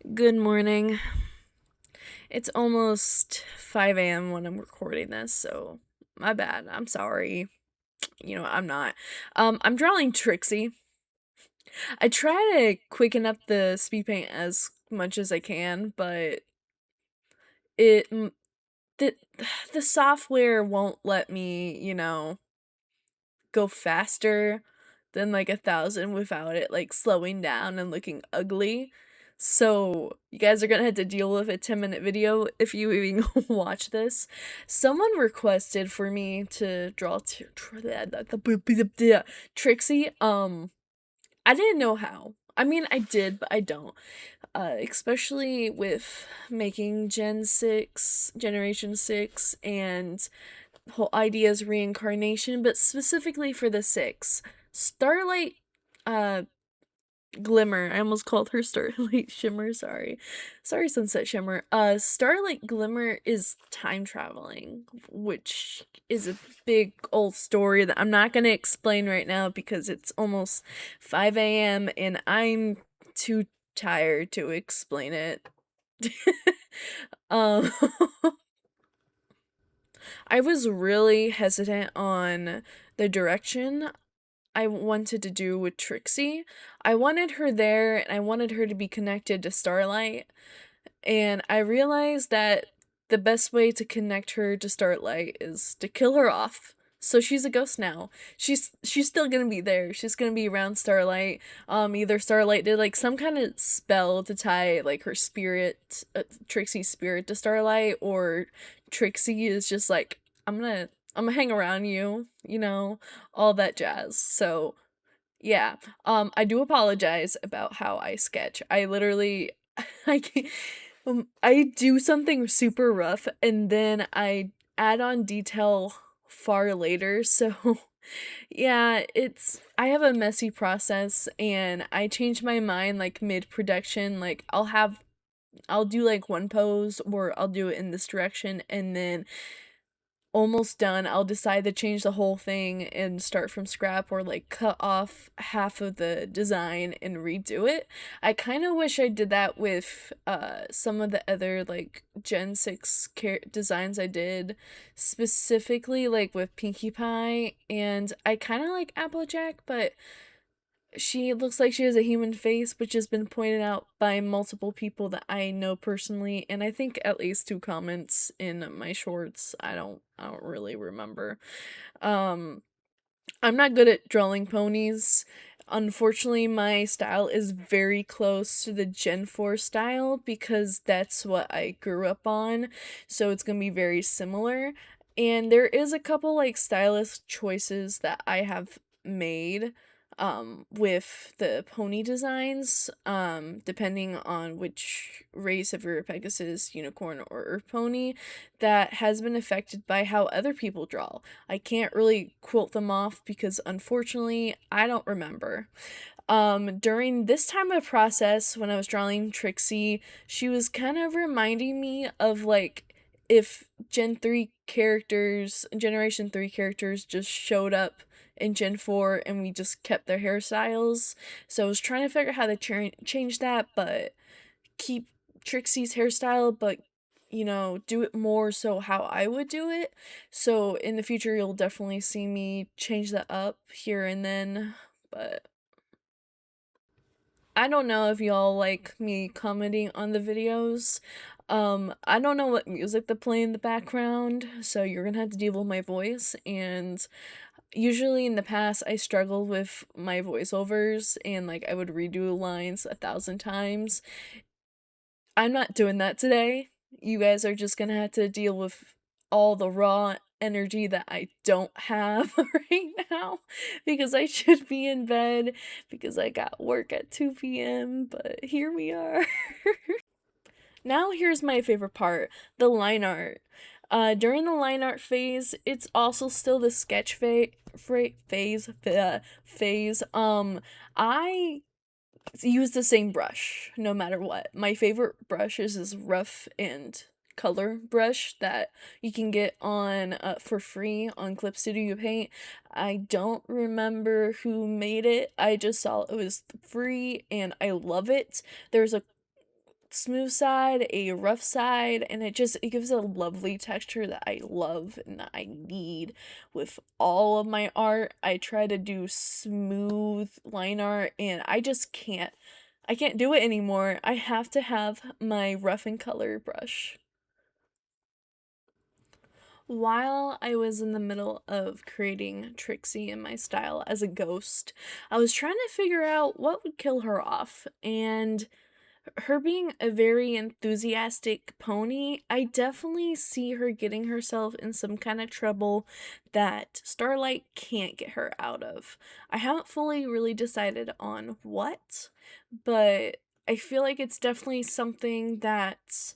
Good morning. It's almost 5 a.m. when I'm recording this, so my bad. I'm sorry. I'm not. I'm drawing Trixie. I try to quicken up the speed paint as much as I can, but it the the software won't let me, go faster than like 1,000 without it like slowing down and looking ugly. So you guys are gonna have to deal with a 10-minute video if you even watch this. Someone requested for me to draw Trixie. I didn't know how. I mean, I did, but I don't. Especially with making Generation 6, and whole idea is reincarnation, but specifically for the six. Starlight uh Glimmer. I almost called her Starlight Shimmer, sorry. Sorry, Sunset Shimmer. Starlight Glimmer is time traveling, which is a big old story that I'm not gonna explain right now because it's almost 5 a.m. and I'm too tired to explain it. um I was really hesitant on the direction I wanted to do with Trixie. I wanted her there and I wanted her to be connected to Starlight. And I realized that the best way to connect her to Starlight is to kill her off. So she's a ghost now. She's still gonna be there. She's gonna be around Starlight. Either Starlight did like some kind of spell to tie like her spirit, Trixie's spirit to Starlight, or Trixie is just like I'm gonna hang around you, all that jazz. So yeah, I do apologize about how I sketch. I literally, I can't, I do something super rough and then I add on detail far later. So yeah, I have a messy process and I change my mind like mid production. Like I'll do like one pose or I'll do it in this direction and then almost done, I'll decide to change the whole thing and start from scrap or like cut off half of the design and redo it. I kind of wish I did that with some of the other like Gen 6 designs I did, specifically like with Pinkie Pie, and I kind of like Applejack, but she looks like she has a human face, which has been pointed out by multiple people that I know personally, and I think at least two comments in my shorts. I don't really remember. Um I'm not good at drawing ponies. Unfortunately, my style is very close to the Gen 4 style because that's what I grew up on. So it's going to be very similar. And there is a couple like stylist choices that I have made with the pony designs, depending on which race of your Pegasus, unicorn, or Earth pony, that has been affected by how other people draw. I can't really quote them off because unfortunately I don't remember. During this time of process when I was drawing Trixie, she was kind of reminding me of like if Generation 3 characters just showed up in Gen 4 and we just kept their hairstyles. So I was trying to figure out how to change that, but keep Trixie's hairstyle, but do it more so how I would do it. So in the future, you'll definitely see me change that up here and then. But I don't know if y'all like me commenting on the videos. I don't know what music to play in the background, so you're gonna have to deal with my voice. And usually in the past, I struggled with my voiceovers and like I would redo lines 1,000 times. I'm not doing that today. You guys are just gonna have to deal with all the raw energy that I don't have right now because I should be in bed because I got work at 2 p.m. But here we are. Now, here's my favorite part, the line art. During the line art phase, it's also still the sketch phase. I use the same brush no matter what. My favorite brush is this rough and color brush that you can get on for free on Clip Studio Paint. I don't remember who made it. I just saw it was free and I love it. There's a smooth side, a rough side, and it gives a lovely texture that I love and that I need with all of my art. I try to do smooth line art and I can't do it anymore. I have to have my rough and color brush. While I was in the middle of creating Trixie in my style as a ghost, I was trying to figure out what would kill her off, and her being a very enthusiastic pony, I definitely see her getting herself in some kind of trouble that Starlight can't get her out of. I haven't fully really decided on what, but I feel like it's definitely something that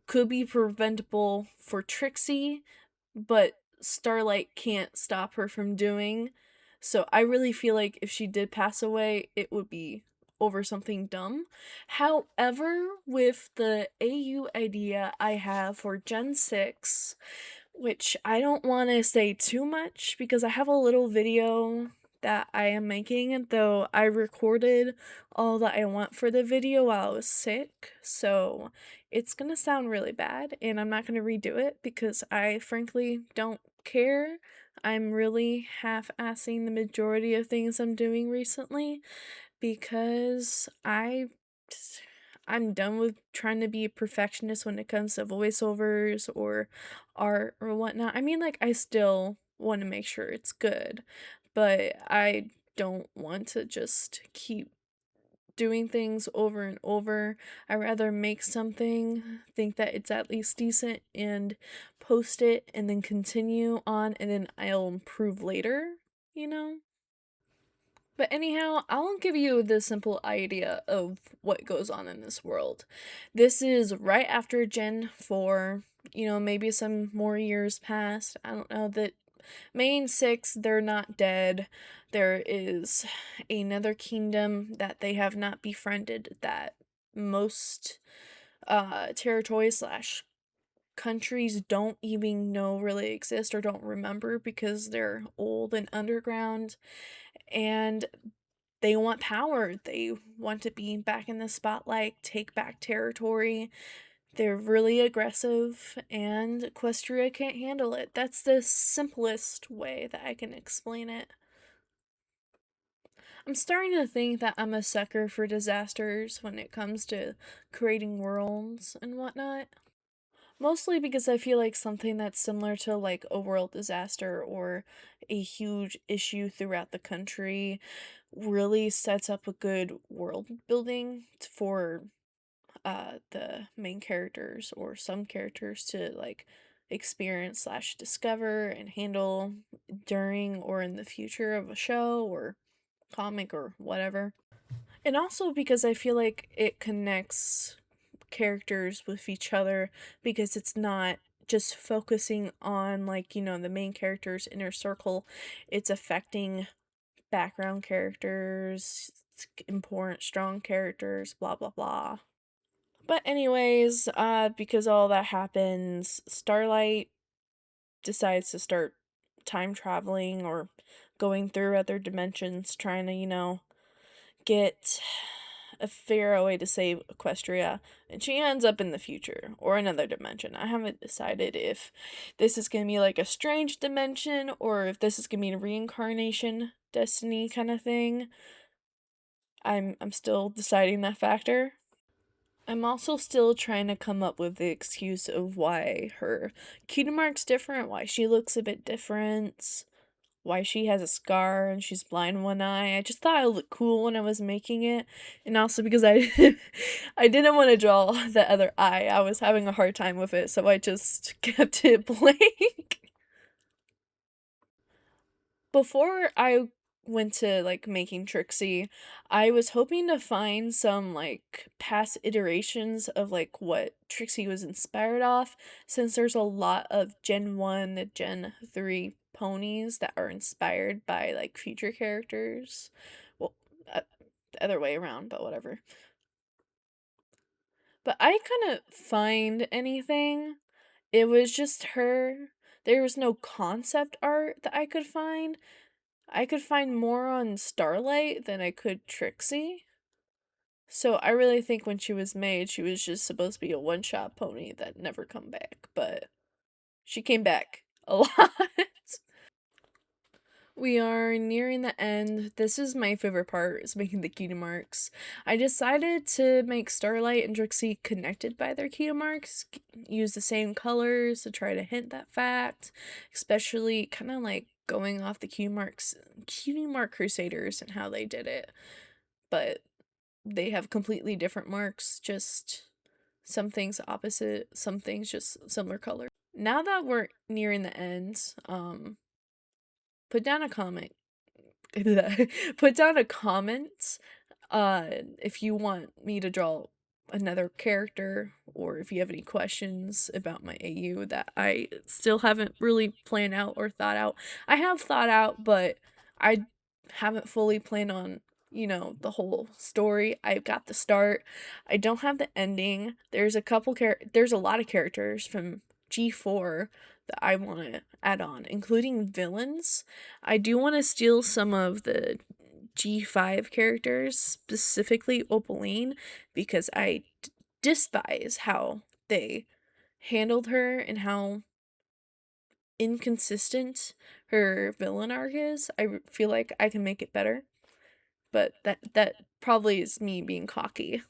could be preventable for Trixie, but Starlight can't stop her from doing. So I really feel like if she did pass away, it would be over something dumb. However, with the AU idea I have for Gen 6, which I don't want to say too much because I have a little video that I am making, though I recorded all that I want for the video while I was sick, so it's gonna sound really bad, and I'm not gonna redo it because I frankly don't care. I'm really half-assing the majority of things I'm doing recently because I'm done with trying to be a perfectionist when it comes to voiceovers or art or whatnot. I mean, like, I still want to make sure it's good, but I don't want to just keep doing things over and over. I rather make something, think that it's at least decent, and post it, and then continue on, and then I'll improve later, you know? But anyhow, I'll give you the simple idea of what goes on in this world. This is right after Gen 4, maybe some more years past. I don't know. The main six, they're not dead. There is another kingdom that they have not befriended that most territories slash countries don't even know really exist or don't remember because they're old and underground, and they want power. They want to be back in the spotlight, take back territory. They're really aggressive, and Equestria can't handle it. That's the simplest way that I can explain it. I'm starting to think that I'm a sucker for disasters when it comes to creating worlds and whatnot. Mostly because I feel like something that's similar to like a world disaster or a huge issue throughout the country really sets up a good world building for the main characters or some characters to like experience slash discover and handle during or in the future of a show or comic or whatever. And also because I feel like it connects characters with each other because it's not just focusing on like, the main character's inner circle. It's affecting background characters, important strong characters, blah blah blah. But anyways, because all that happens, Starlight decides to start time traveling or going through other dimensions, trying to, get figure out a way to save Equestria, and she ends up in the future or another dimension. I haven't decided if this is gonna be like a strange dimension or if this is gonna be a reincarnation destiny kind of thing. I'm still deciding that factor. I'm also still trying to come up with the excuse of why her cutie mark's different, why she looks a bit different, why she has a scar and she's blind in one eye. I just thought it looked cool when I was making it, and also because I I didn't want to draw the other eye. I was having a hard time with it, so I just kept it blank. Before I went to like making Trixie, I was hoping to find some like past iterations of like what Trixie was inspired off, since there's a lot of Gen 1 to Gen 3 ponies that are inspired by like future characters. Well, the other way around, but whatever. But I couldn't find anything. It was just her. There was no concept art that I could find. I could find more on Starlight than I could Trixie. So I really think when she was made, she was just supposed to be a one-shot pony that never come back, but she came back a lot. We are nearing the end. This is my favorite part, is making the cutie marks. I decided to make Starlight and Trixie connected by their cutie marks, use the same colors to try to hint that fact, especially kind of like going off the cutie mark crusaders and how they did it. But they have completely different marks, just some things opposite, some things just similar color. Now that we're nearing the end, put down a comment put down a comment if you want me to draw another character, or if you have any questions about my AU that I still haven't really planned out or thought out. I have thought out, but I haven't fully planned on, the whole story. I've got the start. I don't have the ending. There's a lot of characters from G4 that I want to add on, including villains. I do want to steal some of the G5 characters, specifically Opaline, because I despise how they handled her and how inconsistent her villain arc is. I feel like I can make it better, but that probably is me being cocky.